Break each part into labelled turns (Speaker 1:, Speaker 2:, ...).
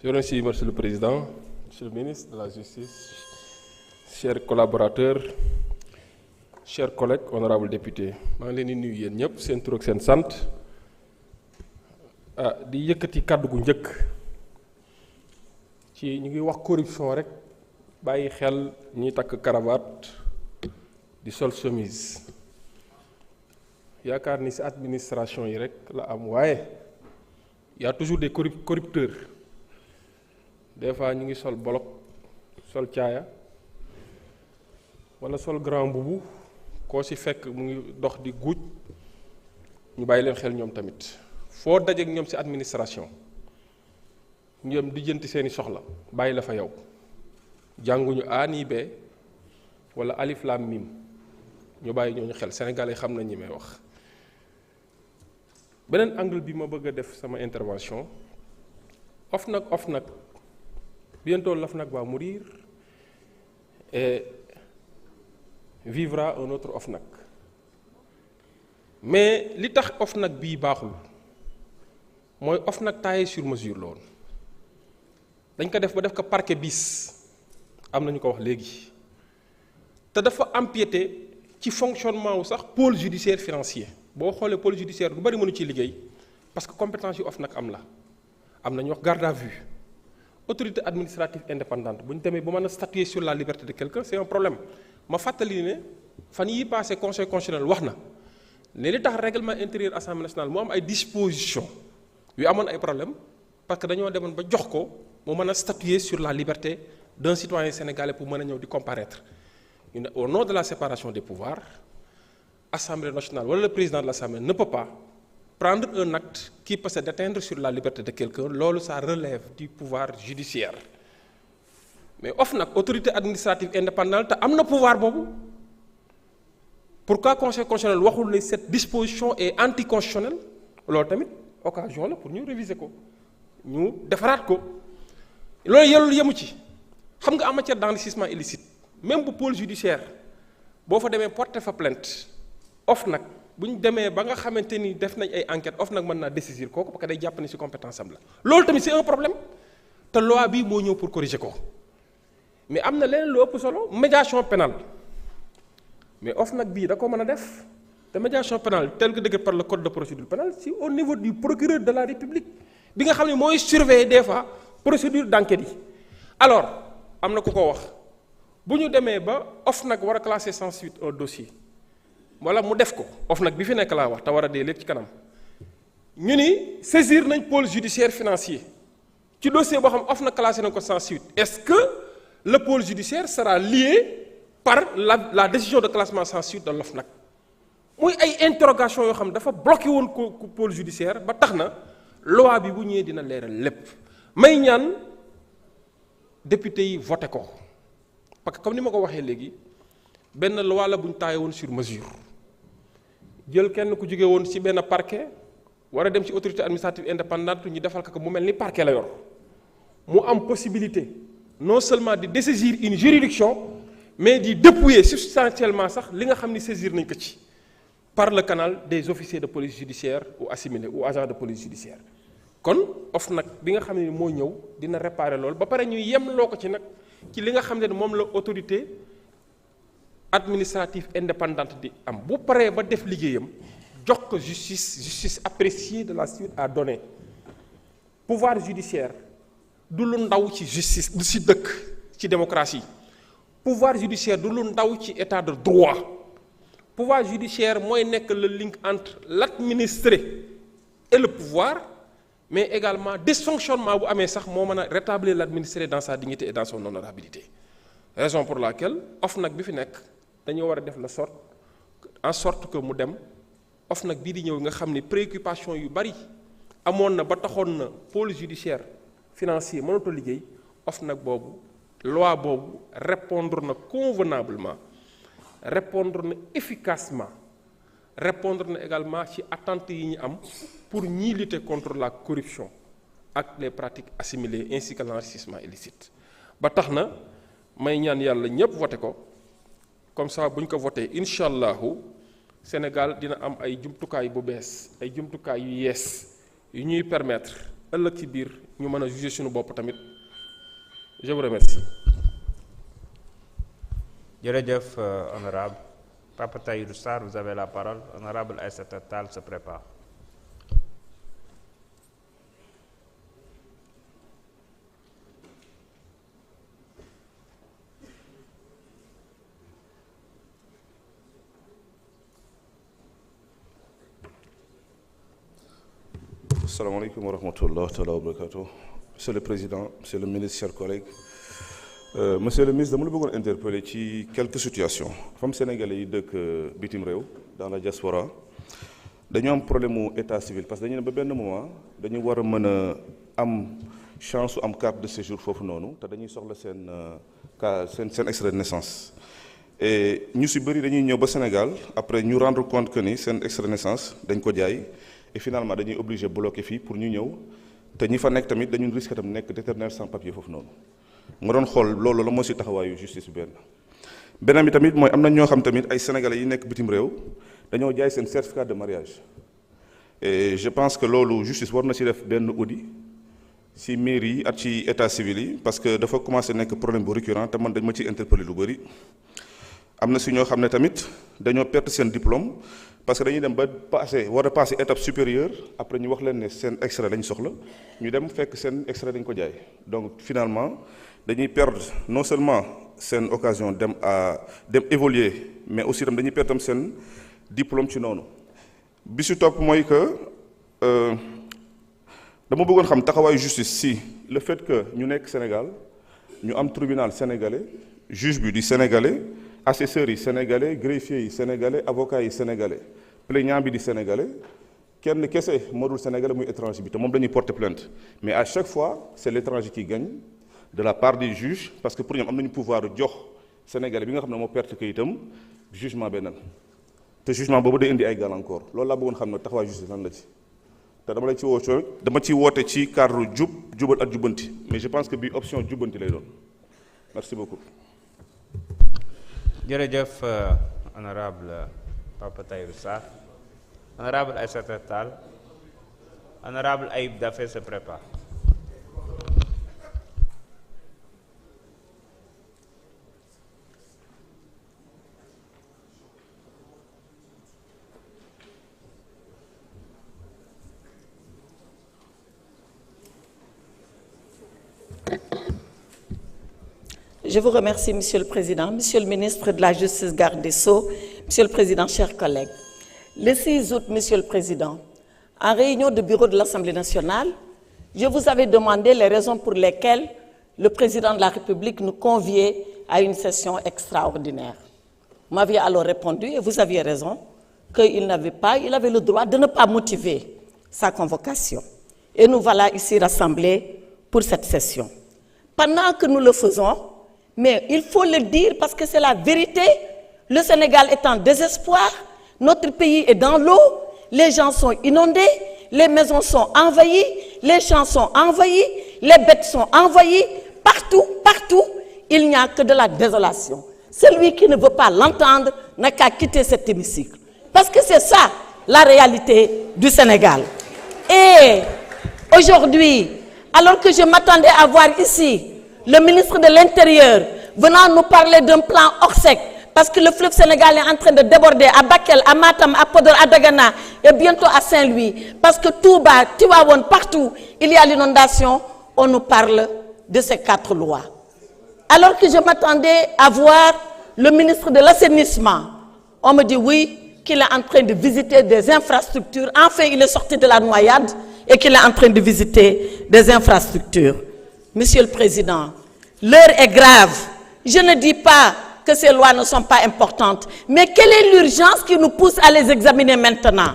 Speaker 1: Je remercie Monsieur le Président, Monsieur le Ministre de la Justice, chers collaborateurs, chers collègues, honorables députés. maa ngi leen di nuyu yéen ñëpp seen tur ak seen sant di yëkkati kàddu gu njëkk ci ñu ngi wax corruption rek bàyyi xel ñiy takk cravate di sol chemise yaakaar ni ci administration yi rek la am waaye y a toujours des corrupteurs des fois ñu ngi sol bolok sol caaya wala sol grand boubou koo ci fekk mu ngi dox di guuj ñu bàyyi leen xel ñoom tamit foo dajeek ñoom ci administration ñoom di jënti seeni soxla bàyyi la fa yow jànguñu A ni B wala alif lam mim ñu bàyyi ñooñu xel sénégalais xam nañ ñi may wax. beneen angle bi ma bëgg a def sama intervention OFNAC bientôt l'OFNAC va mourir et vivra un autre OFNAC mais li tax OFNAC bii baaxul mooy OFNAC taillé sur mesure la woon dañ ko def ba def ko parquet bis am na ñu ko wax léegi te dafa empiété ci fonctionnement wu sax pôle judiciaire financier boo xoolee pôle judiciaire lu bari mënu ciy liggéey parce que compétence yu OFNAC am na ñu wax garde à vue autorité administrative indépendante bu ñu demee ba mën a statuer sur la liberté de quelqu'un c'est un problème ma fàttali ne fan yii passé conseil constitutionnel wax na ne li tax règlement intérieur assemblée nationale mu am ay dispositions yu amoon ay problème parce que dañoo demoon ba jox ko mu mën a statuer sur la liberté d'un citoyen sénégalais pour mën a ñëw di comparaître ñu ne au nom de la séparation des pouvoirs assemblée nationale wala le président de l'assemblée ne peut pas prendre un acte qui peut se déteindre sur la liberté de quelqu'un loolu ça relève du pouvoir judiciaire mais OFNAC autorité administrative indépendante te am na pouvoir boobu pourquoi conseil constitutionnel waxul ne cette disposition est anticonstitutionnelle loolu tamit occasion la pour ñu réviser ko ñu defaraat ko loolu yemu ci xam nga en matière d'enrichissement illicite même bu pôle judiciaire boo fa demee porter fa plainte OFNAC bu ñu demee ba nga xamante ni def nañ ay enquêtes OFNAC mën naa décisir kooku parce que day jàpp ni ci compétence am la loolu tamit c'est un problème te loi bi moo ñëw pour corriger ko mais am na leneen lu ëpp solo médiation pénale mais OFNAC bii da ko mën a def te médiation pénale tel que décrit par le code de procédure pénale c'est au niveau du procureur de la République bi nga xam ne mooy surveiller des fois procédure d'enquête yi alors am na ku ko wax bu ñu demee ba OFNAC war a classer sans suite un dossier wala mu def ko OFNAC bi fi nekk laa wax te war a dee léegi ci kanam ñu ni saisir nañ pôle judiciaire financier ci dossier boo xam OFNAC classé na ko sans suite est-ce que le pôle judiciaire sera lié par la décision de classement sans suite de l'OFNAC muy ay interrogation yoo xam dafa bloqué woon ko pôle judiciaire ba tax na loi bi bu ñëwee dina leeral lépp may ñaan député yi voté ko parce que comme ni ma ko waxee léegi benn loi la bu ñu taillé woon sur mesure jël kenn ku jóge woon ci benn parquet war a dem ci autorité administrative indépendante ñu defal ko mu mel ni parquet la yor mu am possibilité non seulement di dessaisir une juridiction mais di dépouiller substantiellement sax li nga xam ni saisir nañ ko ci par le canal des officiers de police judiciaire ou assimilés ou agents de police judiciaire kon OFNAC bi nga xam ne moo ñëw dina réparer loolu ba pare ñu yemloo ko ci nag ci li nga xam ne moom la autorité administrative indépendante di am bu paree ba def liggéeyam jox ko justice appréciée de la suite à donner pouvoir judiciaire du lu ndaw ci justice du ci dëkk ci démocratie pouvoir judiciaire du lu ndaw ci état de droit pouvoir judiciaire mooy nekk le link entre l'administré et le pouvoir mais également dysfonctionnement bu amee sax moo mën a rétablir l'administré dans sa dignité et dans son honorabilité raison pour laquelle OFNAC bi fi nekk dañoo war a def en sorte que mu dem OFNAC bii di ñëw nga xam ni préoccupation yu bari amoon na ba taxoon na pôle judiciaire financier mënatoo liggéey OFNAC boobu loi boobu répondre na convenablement répondre na efficacement répondre na également ci attentes yi ñu am pour ñiy lutter contre la corruption ak les pratiques assimilées ainsi que l'enrichissement illicite ba tax na may ñaan yàlla ñëpp voté ko comme ça bu ñu ko voté incha allahu Sénégal dina am ay jumtukaay bu bees ay jumtukaay yu yees yu ñuy permettre ëllëg ci biir ñu mën a juger suñu bopp tamit. Je vous remercie.
Speaker 2: Jërëjëf honorable Papa Tahirou Sarr, vous avez la parole. Honorable Aïssata Tall se prépare.
Speaker 3: Assalamu alaikum wa rahmatullahi ta'ala wa barakatuh. Monsieur le Président, Monsieur le Ministre, chers collègues. Monsieur le Ministre, dama la bëggoon interpeller ci quelques situations. Femme sénégalais yi dëkk bitim réew dans la diaspora dañu am problème mu état civil parce que dañu ne ba benn moment dañu war a mën a am chance su am carte de séjour foofu noonu te dañuy soxla seen extrait de naissance. Et ñu si bëri dañuy ñëw ba Sénégal après ñu rendre compte que ni seen extrait de naissance dañ ko jaay et finalement dañuy obligé bloqué fii pour ñu ñëw te ñi fa nekk tamit dañu risque tam nekk d'éternel sans papier foofu noonu. nga doon xool loolu la moo si taxawaayu justice beneen bi tamit mooy am na ñoo xam tamit ay sénégalais yi nekk bitim réew dañoo jaay seen certificat de mariage et je pense que loolu justice war na si def benn audit si mairie yi ak ci état civil yi parce que dafa commencé nekk problème bu récurrent te man dañ ma ciy interpellé lu bëri. am na si ñoo xam ne tamit dañoo perte seen diplôme parce que dañuy dem ba war a passé étape supérieure après ñu wax leen ne seen extrait lañ soxla ñu dem fekk seen extrait dañ ko jaay donc finalement dañuy perdre non seulement seen occasion dem évoluer mais aussi tam dañuy perdre tam seen diplôme ci noonu. bi si topp mooy que dama bëggoon xam taxawaayu justice si le fait que ñu nekk Sénégal ñu am tribunal sénégalais juge bi di sénégalais. assesseurs yi sénégalais greffiers yi sénégalais avocats yi sénégalais plaignant bi di sénégalais kenn kese moo dul sénégalais muy étranger bi te moom dañuy porter plainte mais à chaque fois c'est l'étranger qui gagne de la part des juges parce que pour ñoom am nañu pouvoir jox sénégalais bi nga xam ne moo perte kayitam jugement beneen te jugement boobu day indi ay gàllankoor loolu laa bëggoon xam ne taxawaay justice lan la ci te dama lay ci woo dama ciy woote ci cadre jubal ak jubbanti mais je pense que bii option jubbanti lay doon merci beaucoup.
Speaker 2: Jërëjëf honorable Papa Tahirou Sarr. Honorable Aïssata Tall. Honorable Ayib Daffé se prépare.
Speaker 4: Je vous remercie, Monsieur le Président, Monsieur le Ministre de la Justice, Garde des Sceaux, Monsieur le Président, chers collègues. Le 6 août, Monsieur le Président, en réunion de bureau de l'Assemblée nationale, je vous avais demandé les raisons pour lesquelles le Président de la République nous conviait à une session extraordinaire. Vous m'aviez alors répondu, et vous aviez raison, qu'il avait le droit de ne pas motiver sa convocation. Et nous voilà ici rassemblés pour cette session. Pendant que nous le faisons, mais il faut le dire parce que c'est la vérité, le Sénégal est en désespoir, notre pays est dans l'eau, les gens sont inondés, les maisons sont envahies, les champs sont envahis, les bêtes sont envahies, partout, il n'y a que de la désolation. Celui qui ne veut pas l'entendre n'a qu'à quitter cet hémicycle. Parce que c'est ça, la réalité du Sénégal. Et aujourd'hui, alors que je m'attendais à voir ici le ministre de l'Intérieur venant nous parler d'un plan Orsec, parce que le fleuve Sénégal est en train de déborder à Bakel, à Matam, à Podor, à Dagana et bientôt à Saint-Louis, parce que Touba, Tivaouane, partout, il y a l'inondation, on nous parle de ces 4 lois. Alors que je m'attendais à voir le ministre de l'Assainissement, on me dit oui, qu'il est en train de visiter des infrastructures. Enfin, il est sorti de la noyade et qu'il est en train de visiter des infrastructures. Monsieur le Président, l'heure est grave. Je ne dis pas que ces lois ne sont pas importantes, mais quelle est l'urgence qui nous pousse à les examiner maintenant?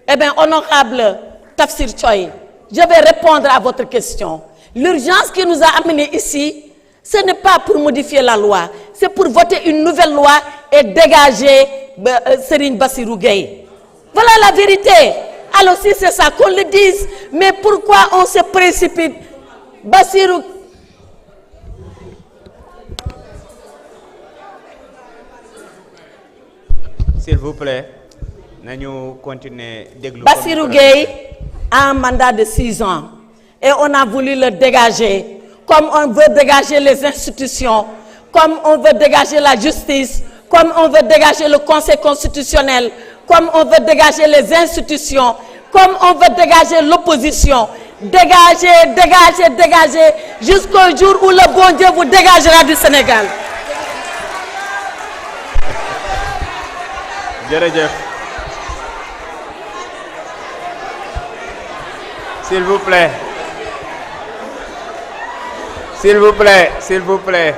Speaker 4: Eh bien, honorable Tafsir Choy, je vais répondre à votre question. L'urgence qui nous a amenés ici, ce n'est pas pour modifier la loi, c'est pour voter une nouvelle loi et dégager Serigne Bassirou Gueye. Voilà la vérité. Alors si c'est ça, qu'on le dise. Mais pourquoi on se précipite? Bassirou...
Speaker 2: S'il vous plaît, nous continuons déglu.
Speaker 4: Bassirou Gueye a un mandat de 6 ans. et on a voulu le dégager, comme on veut dégager les institutions, comme on veut dégager la justice, comme on veut dégager le Conseil constitutionnel, comme on veut dégager les institutions, comme on veut dégager l'opposition. Dégager, dégager, dégager, jusqu'au jour où le bon Dieu vous dégagera du Sénégal.
Speaker 2: Jërëjëf. S'il vous plaît. S'il vous plaît, s'il vous plaît.